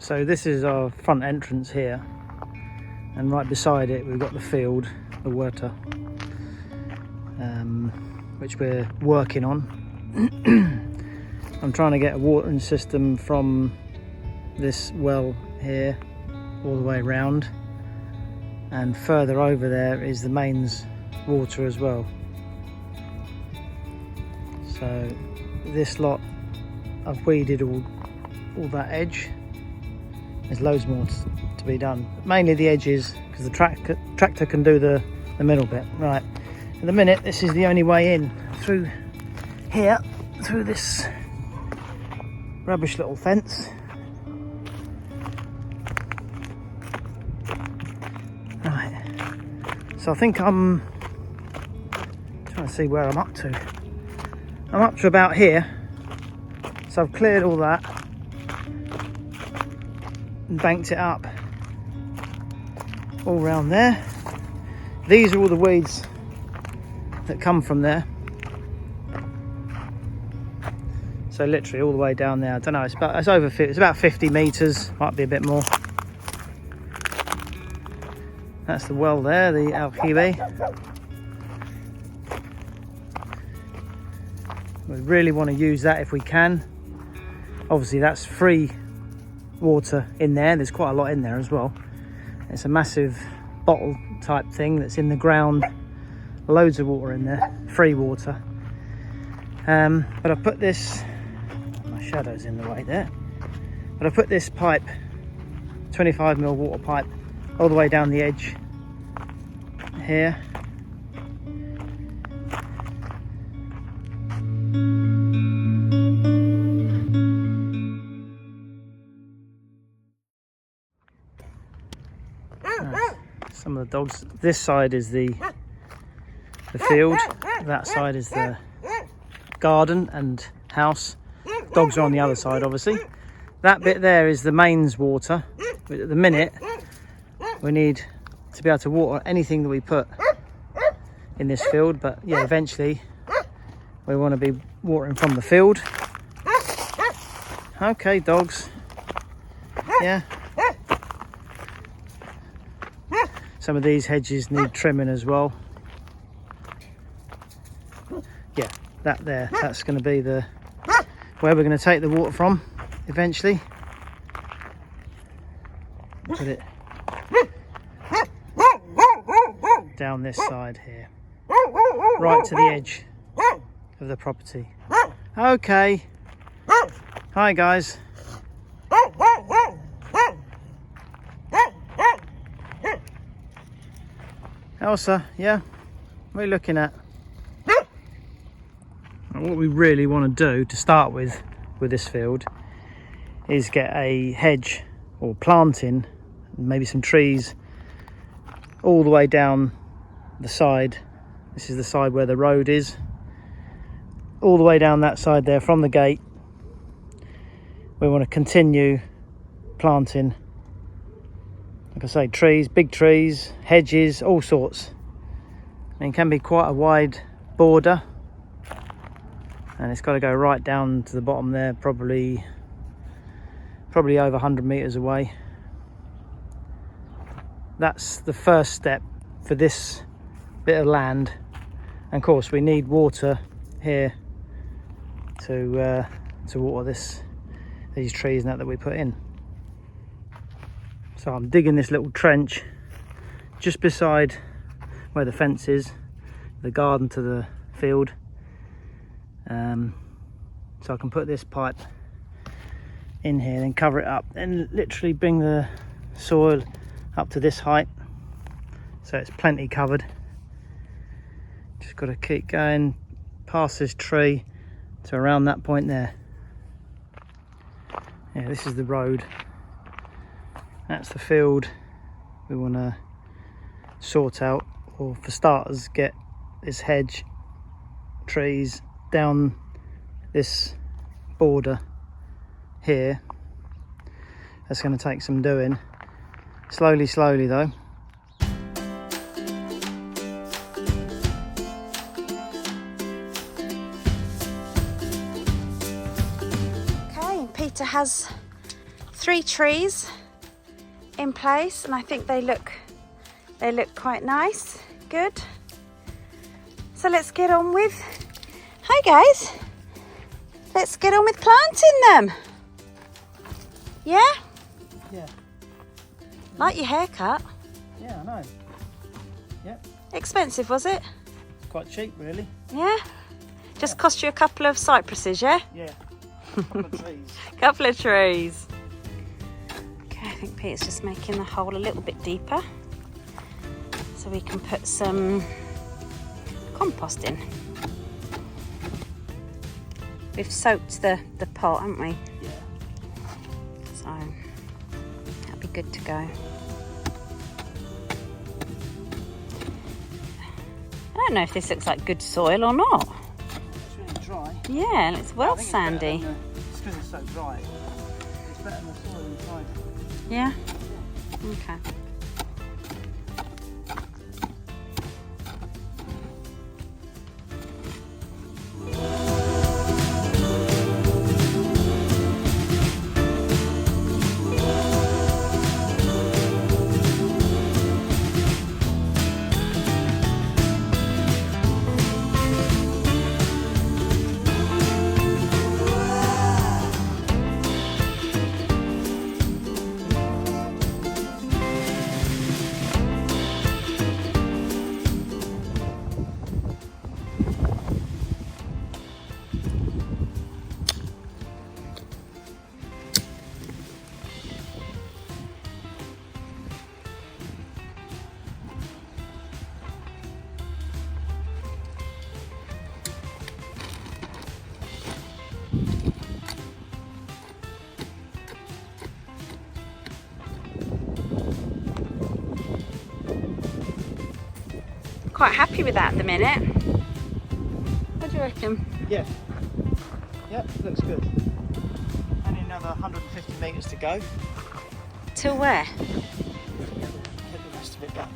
So this is our front entrance here, and right beside it we've got the field, the Huerta, which we're working on. I'm trying to get a watering system from this well here all the way around, and further over there is the mains water as well. So this lot I've weeded all that edge. There's loads more to be done, mainly the edges, because the tractor can do the middle bit. Right, at the minute this is the only way in through here, through this rubbish little fence. Right, so I think I'm trying to see where I'm up to. I'm up to about here, so I've cleared all that and banked it up all round there. These are all the weeds that come from there, so literally all the way down there. I don't know, it's about 50 meters, might be a bit more. That's the well there, the aljibe. We really want to use that if we can. Obviously that's free water in there. There's quite a lot in there as well. It's a massive bottle type thing that's in the ground. Loads of water in there, free water. But I put this, my shadow's in the way there, but I put this pipe, 25mm water pipe, all the way down the edge here. Some of the dogs. This side is the field, that side is the garden and house. Dogs are on the other side, obviously. That bit there is the mains water. But at the minute we need to be able to water anything that we put in this field, but yeah, eventually we want to be watering from the field. Okay, dogs. Yeah. Some of these hedges need trimming as well. Yeah, that there, that's going to be the where we're going to take the water from eventually. Put it down this side here, right to the edge of the property. Okay. Hi guys. Elsa, yeah, what are you looking at? And what we really want to do to start with this field is get a hedge or planting, maybe some trees, all the way down the side. This is the side where the road is, all the way down that side there from the gate. We want to continue planting, like I say, trees, big trees, hedges, all sorts. I mean, it can be quite a wide border, and it's got to go right down to the bottom there, probably over 100 meters away. That's the first step for this bit of land, and of course we need water here to water these trees now that we put in. So I'm digging this little trench just beside where the fence is, the garden to the field, so I can put this pipe in here, then cover it up, and literally bring the soil up to this height, so it's plenty covered. Just got to keep going past this tree to around that point there. Yeah, this is the road. That's the field we want to sort out, or for starters get this hedge, trees down this border here. That's going to take some doing. Slowly though. Okay, Peter has 3 trees in place, and I think they look quite nice. Good. So let's get on with, hi guys, let's get on with planting them. Yeah? Yeah. Like your haircut. Yeah, I know. Yep. Expensive, was it? Quite cheap, really. Yeah? Just cost you a couple of cypresses, yeah? Yeah. A couple of trees. Couple of trees. Okay, I think Peter's just making the hole a little bit deeper so we can put some compost in. We've soaked the pot, haven't we? Yeah. So that'll be good to go. I don't know if this looks like good soil or not. It's really dry. Yeah, it's well sandy. It's because it's so dry. It's better than the soil inside. Yeah? Okay. Quite happy with that at the minute. What do you reckon? Yeah. Yep, looks good. Only another 150 metres to go. Till where? Get the rest of it done.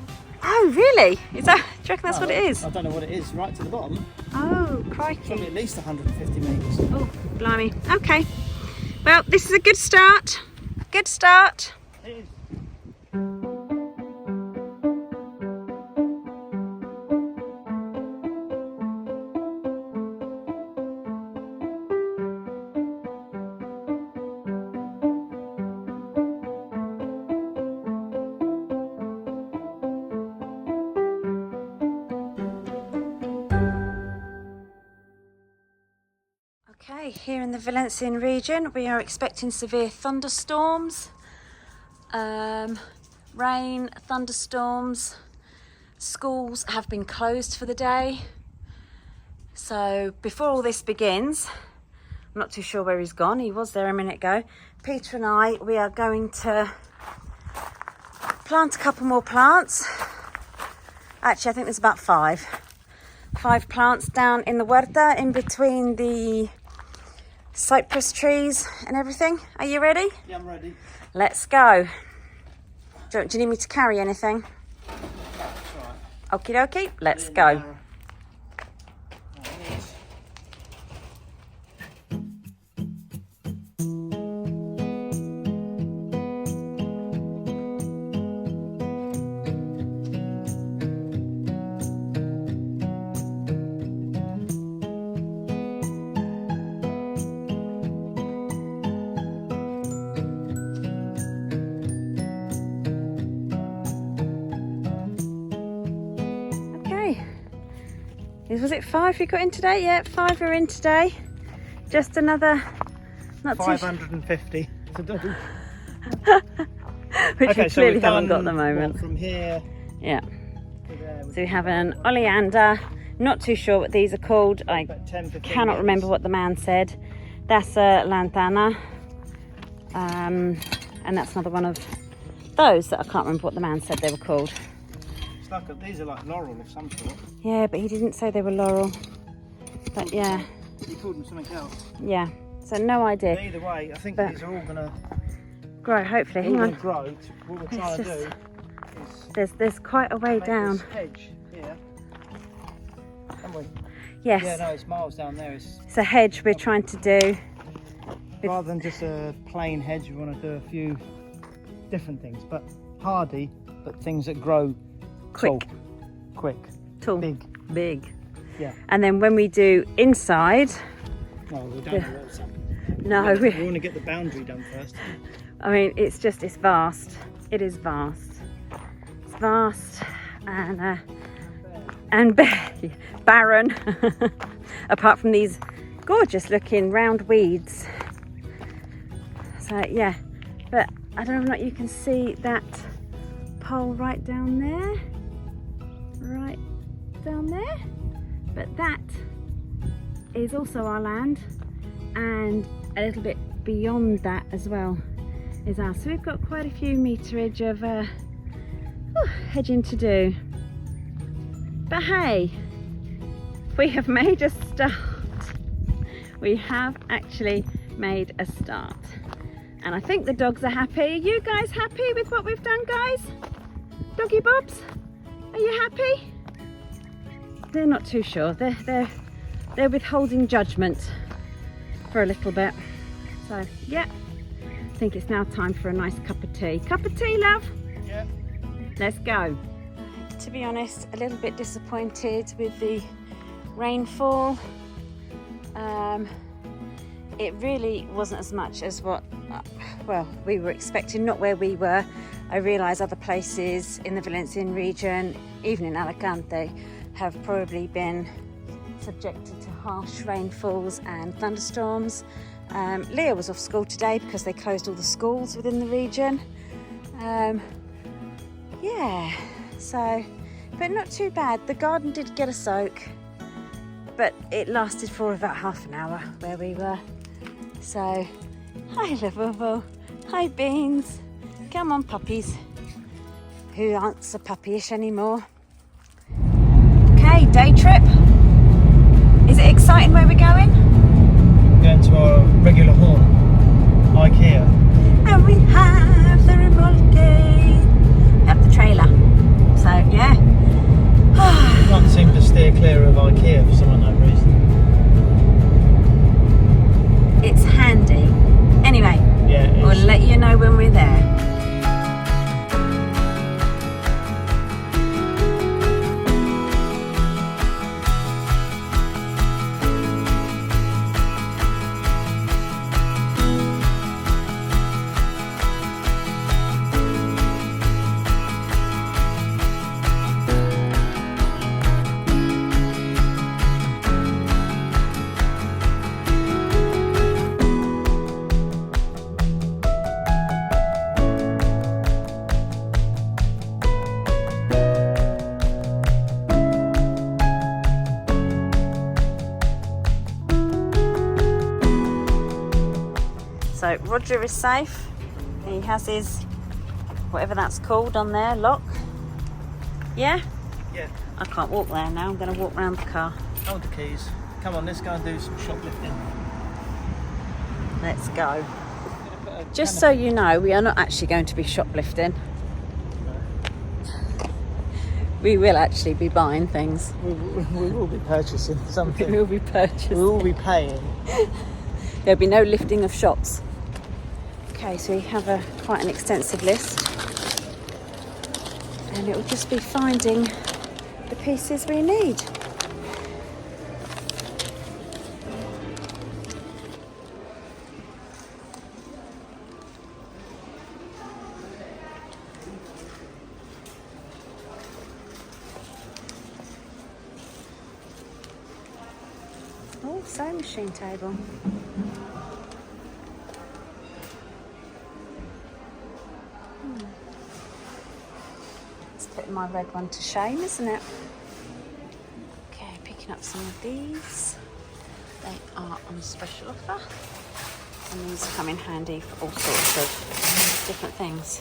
Oh, really? Is that? Do you reckon that's what it is? I don't know what it is. Right to the bottom. Oh, Probably crikey. at least 150 metres. Oh, blimey. Okay. Well, this is a good start. Good start. It is. Okay, here in the Valencian region, we are expecting severe thunderstorms, rain, thunderstorms. Schools have been closed for the day. So before all this begins, I'm not too sure where he's gone. He was there a minute ago. Peter and I, we are going to plant a couple more plants. Actually, I think there's about 5 plants down in the Huerta, in between the cypress trees and everything. Are you ready? Yeah, I'm ready. Let's go. Do you need me to carry anything? That's all right. Okie dokie, let's go. Was it 5 you got in today? Yeah, 5 are in today. Just another, not 550 to do. Which Okay, we so clearly we've haven't got done, at the moment. what, from here Yeah. to there. So we have an oleander. Not too sure what these are called. I About 10, 15 cannot metres. remember what the man said. That's a lantana. And that's another one of those that I can't remember what the man said they were called. It's like these are like laurel of some sort. Yeah, but he didn't say they were laurel. But yeah, He called them something else. yeah. So no idea. But either way, I think But- these are all going to Grow, hopefully. Hang on. grow. What we're trying to just- do is There's quite a way make down. this hedge here. Haven't we? Yes. Yeah, no, it's miles down there. It's a hedge we're trying to do rather than just a plain hedge, we want to do a few different things, but hardy, but things that grow Quick. tall, quick, Tall. big. Yeah. And then when we do inside, No, we don't know what's up. no, We want to get the boundary done first. I mean, it's vast. It is vast. It's vast and barren, apart from these gorgeous looking round weeds. So yeah, but I don't know if you can see that pole right down there, but that is also our land, and a little bit beyond that as well is ours. So we've got quite a few meterage of hedging to do. But hey, we have made a start. We have actually made a start. And I think the dogs are happy. Are you guys happy with what we've done, guys? Doggy Bobs, are you happy? They're not too sure. They're withholding judgment for a little bit. So yeah, I think it's now time for a nice cup of tea. Cup of tea, love? Yeah. Let's go. To be honest, a little bit disappointed with the rainfall. It really wasn't as much as what, we were expecting, not where we were. I realise other places in the Valencian region, even in Alicante, have probably been subjected to harsh rainfalls and thunderstorms. Leah was off school today because they closed all the schools within the region. Yeah, so, but not too bad. The garden did get a soak, but it lasted for about half an hour where we were. So, hi Liverpool, hi Beans, come on puppies, who aren't so puppyish anymore. Okay, day trip. Is it exciting where we're going? Going to our regular haunt, Ikea. And we have the remolque. We have the trailer. So yeah. Can't seem to steer clear of Ikea for some unknown reason. It's handy. Anyway, Yeah, we'll let you know when we're there. So Roger is safe. He has his, whatever that's called on there, lock. Yeah? Yeah. I can't walk there now. I'm going to walk around the car. Hold the keys. Come on, let's go and do some shoplifting. Let's go. Just so you know, we are not actually going to be shoplifting. We will actually be buying things. We will be purchasing something. We will be purchasing. We will be paying. There'll be no lifting of shops. Okay, so we have quite an extensive list. And it will just be finding the pieces we need. Oh, sewing machine table. It's putting my red one to shame, isn't it? Okay, picking up some of these. They are on special offer. And these come in handy for all sorts of different things.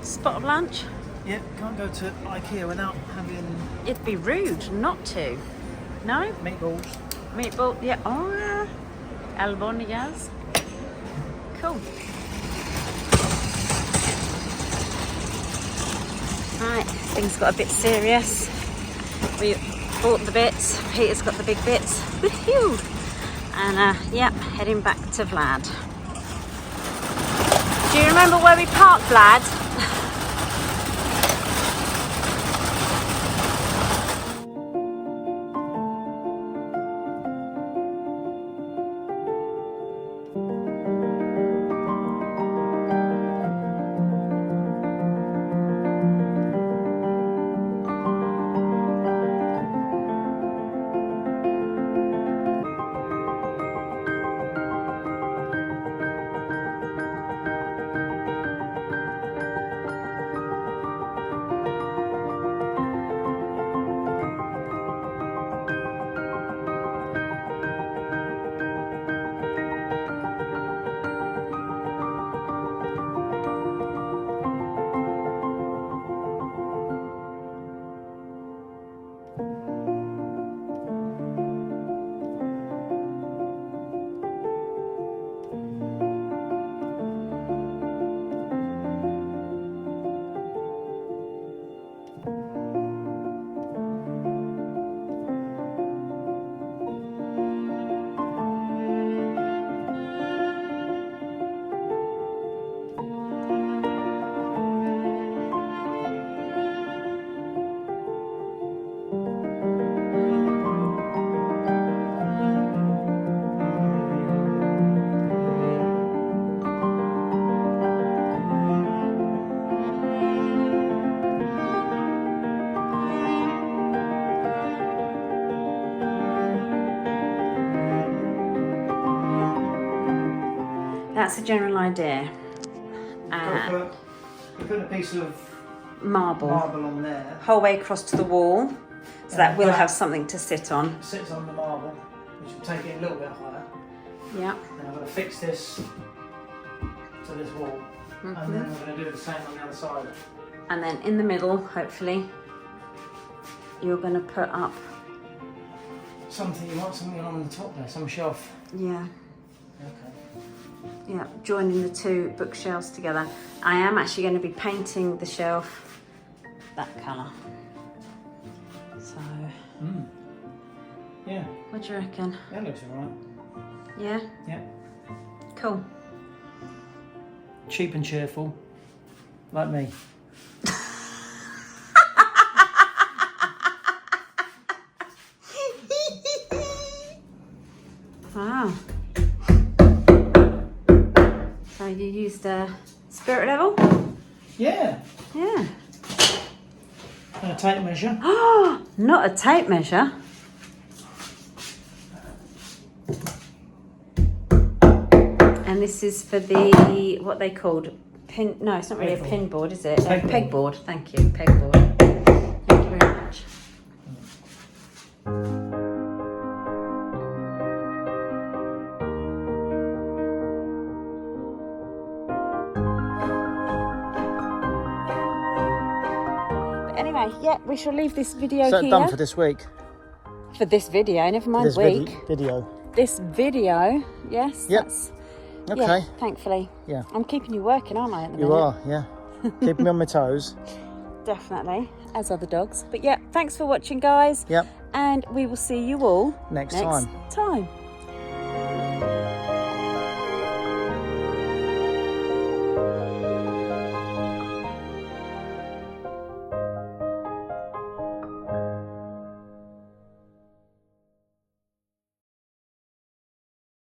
Spot of lunch. Yeah, can't go to Ikea without having It'd be rude not to. No? meatballs. Meatball, yeah. Oh, albóndigas. Cool. Right, things got a bit serious. We bought the bits. Peter's got the big bits. Woohoo! And yep, heading back to Vlad. Do you remember where we parked, Vlad? That's a general idea. Put a piece of marble on there. Whole way across to the wall, so that we'll have something to sit on. It sits on the marble, which will take it a little bit higher. Yeah. And I'm going to fix this to this wall, and then I'm going to do the same on the other side. And then in the middle, hopefully, you're going to put up something. You want something on the top there, some shelf. Yeah. Okay. Yeah, joining the two bookshelves together. I am actually going to be painting the shelf that colour. So, yeah. What do you reckon? That looks alright. Yeah? Yeah. Cool. Cheap and cheerful, like me. Wow. So you used a spirit level? Yeah. Yeah. And a tape measure. Oh, not a tape measure. And this is for the, what they called, pin, no, it's not really a pin board, is it? Pegboard, thank you, pegboard. Thank you very much. Anyway, yeah, we shall leave this video So here. done for this week. For this video, never mind This week. video. This video, yes. Yep. That's, Okay. yeah, thankfully. Yeah. I'm keeping you working, aren't I, at the minute? You are, yeah. Keeping me on my toes. Definitely, as are the dogs. But yeah, thanks for watching, guys. Yep. And we will see you all Next time.